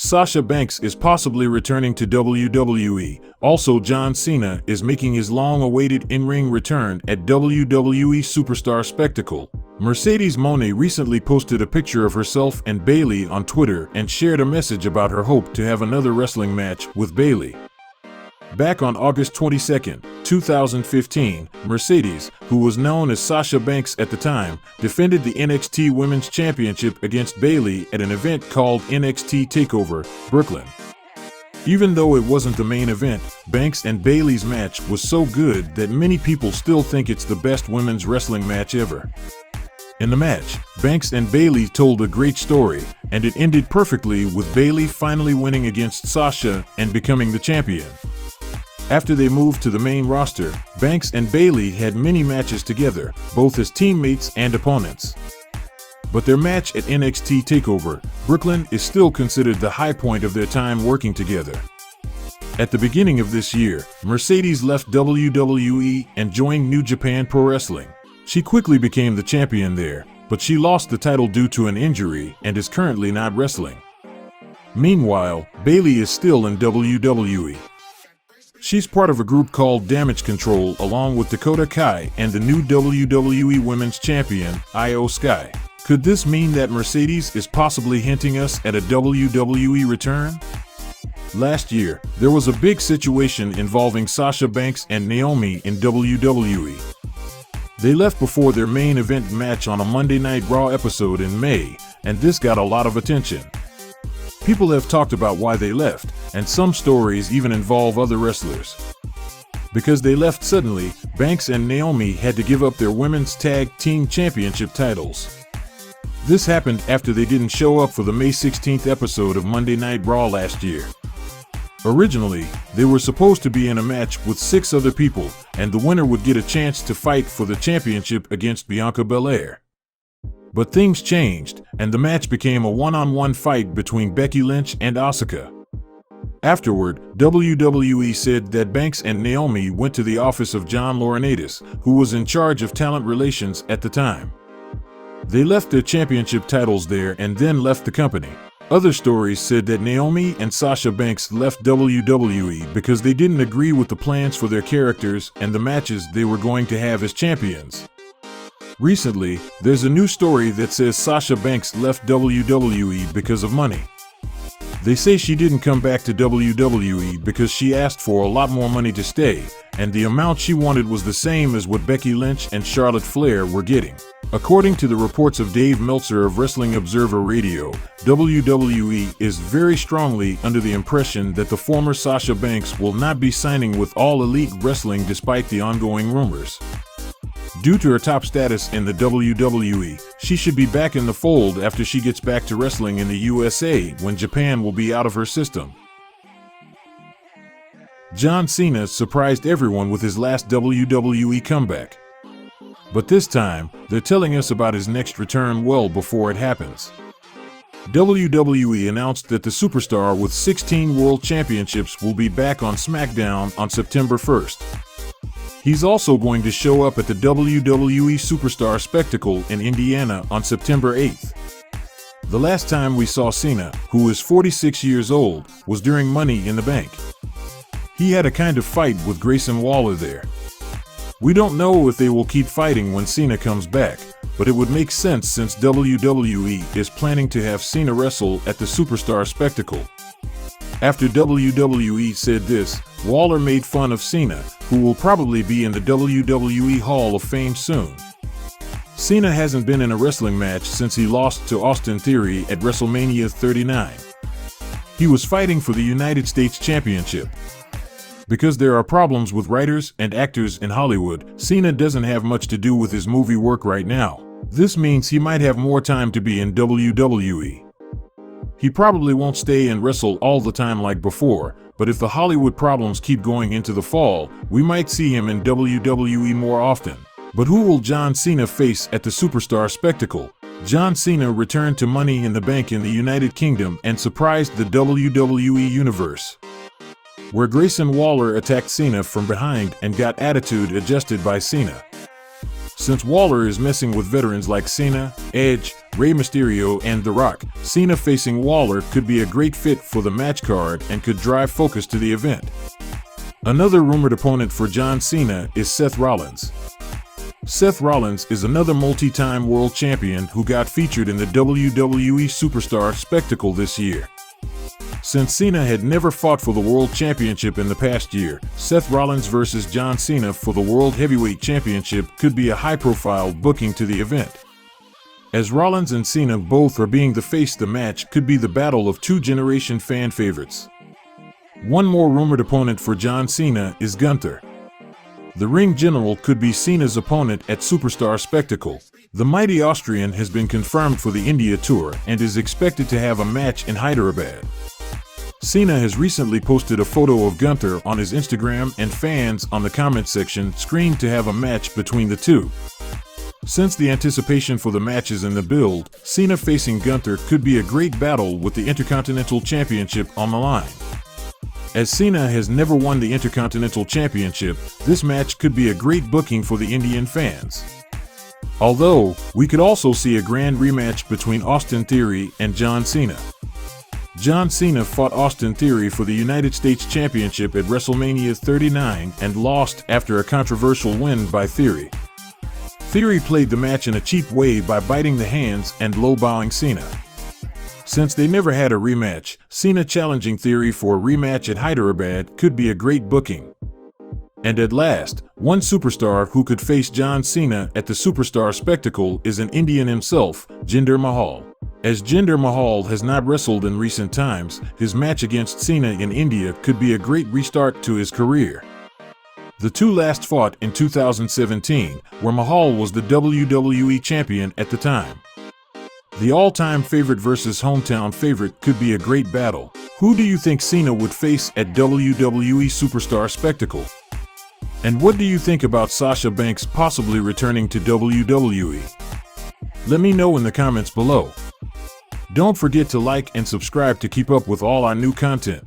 Sasha Banks is possibly returning to WWE. Also, John Cena is making his long-awaited in-ring return at WWE Superstar Spectacle. Mercedes Moné recently posted a picture of herself and Bayley on Twitter and shared a message about her hope to have another wrestling match with Bayley. Back on August 22, 2015, Mercedes, who was known as Sasha Banks at the time, defended the NXT Women's Championship against Bayley at an event called NXT TakeOver, Brooklyn. Even though it wasn't the main event, Banks and Bayley's match was so good that many people still think it's the best women's wrestling match ever. In the match, Banks and Bayley told a great story, and it ended perfectly with Bayley finally winning against Sasha and becoming the champion. After they moved to the main roster, Banks and Bayley had many matches together, both as teammates and opponents. But their match at NXT TakeOver, Brooklyn is still considered the high point of their time working together. At the beginning of this year, Mercedes left WWE and joined New Japan Pro Wrestling. She quickly became the champion there, but she lost the title due to an injury and is currently not wrestling. Meanwhile, Bayley is still in WWE. She's part of a group called Damage Control along with Dakota Kai and the new WWE Women's Champion, Io Sky. Could this mean that Mercedes is possibly hinting us at a WWE return? Last year, there was a big situation involving Sasha Banks and Naomi in WWE. They left before their main event match on a Monday Night Raw episode in May, and this got a lot of attention. People have talked about why they left, and some stories even involve other wrestlers. Because they left suddenly, Banks and Naomi had to give up their women's tag team championship titles. This happened after they didn't show up for the May 16th episode of Monday Night Raw last year. Originally, they were supposed to be in a match with 6 other people, and the winner would get a chance to fight for the championship against Bianca Belair. But things changed, and the match became a one-on-one fight between Becky Lynch and Asuka. Afterward, WWE said that Banks and Naomi went to the office of John Laurinaitis, who was in charge of talent relations at the time. They left their championship titles there and then left the company. Other stories said that Naomi and Sasha Banks left WWE because they didn't agree with the plans for their characters and the matches they were going to have as champions. Recently, there's a new story that says Sasha Banks left WWE because of money. They say she didn't come back to WWE because she asked for a lot more money to stay, and the amount she wanted was the same as what Becky Lynch and Charlotte Flair were getting. According to the reports of Dave Meltzer of Wrestling Observer Radio, WWE is very strongly under the impression that the former Sasha Banks will not be signing with All Elite Wrestling despite the ongoing rumors. Due to her top status in the WWE, she should be back in the fold after she gets back to wrestling in the USA when Japan will be out of her system. John Cena surprised everyone with his last WWE comeback. But this time, they're telling us about his next return well before it happens. WWE announced that the superstar with 16 world championships will be back on SmackDown on September 1st. He's also going to show up at the WWE Superstar Spectacle in Indiana on September 8th. The last time we saw Cena, who is 46 years old, was during Money in the Bank. He had a kind of fight with Grayson Waller there. We don't know if they will keep fighting when Cena comes back, but it would make sense since WWE is planning to have Cena wrestle at the Superstar Spectacle. After WWE said this, Waller made fun of Cena, who will probably be in the WWE Hall of Fame soon. Cena hasn't been in a wrestling match since he lost to Austin Theory at WrestleMania 39. He was fighting for the United States Championship. Because there are problems with writers and actors in Hollywood, Cena doesn't have much to do with his movie work right now. This means he might have more time to be in WWE. He probably won't stay and wrestle all the time like before, but if the Hollywood problems keep going into the fall, we might see him in WWE more often. But who will John Cena face at the Superstar Spectacle? John Cena returned to Money in the Bank in the United Kingdom and surprised the WWE Universe, where Grayson Waller attacked Cena from behind and got attitude adjusted by Cena. Since Waller is messing with veterans like Cena, Edge, Rey Mysterio and The Rock. Cena facing Waller could be a great fit for the match card and could drive focus to the event. Another rumored opponent for John Cena is Seth Rollins. Seth Rollins is another multi-time world champion who got featured in the WWE Superstar Spectacle this year. Since Cena had never fought for the World Championship in the past year, Seth Rollins versus John Cena for the World Heavyweight Championship could be a high-profile booking to the event. As Rollins and Cena both are being the face, the match could be the battle of two generation fan favorites. One more rumored opponent for John Cena is Gunther. The ring general could be Cena's opponent at Superstar Spectacle. The mighty Austrian has been confirmed for the India tour and is expected to have a match in Hyderabad. Cena has recently posted a photo of Gunther on his Instagram, and fans on the comment section screamed to have a match between the two. Since the anticipation for the match is in the build, Cena facing Gunther could be a great battle with the Intercontinental Championship on the line. As Cena has never won the Intercontinental Championship, this match could be a great booking for the Indian fans. Although, we could also see a grand rematch between Austin Theory and John Cena. John Cena fought Austin Theory for the United States Championship at WrestleMania 39 and lost after a controversial win by Theory. Theory played the match in a cheap way by biting the hands and low-bowing Cena. Since they never had a rematch, Cena challenging Theory for a rematch at Hyderabad could be a great booking. And at last, one superstar who could face John Cena at the Superstar Spectacle is an Indian himself, Jinder Mahal. As Jinder Mahal has not wrestled in recent times, his match against Cena in India could be a great restart to his career. The two last fought in 2017, where Mahal was the WWE champion at the time. The all-time favorite versus hometown favorite could be a great battle. Who do you think Cena would face at WWE Superstar Spectacle? And what do you think about Sasha Banks possibly returning to WWE? Let me know in the comments below. Don't forget to like and subscribe to keep up with all our new content.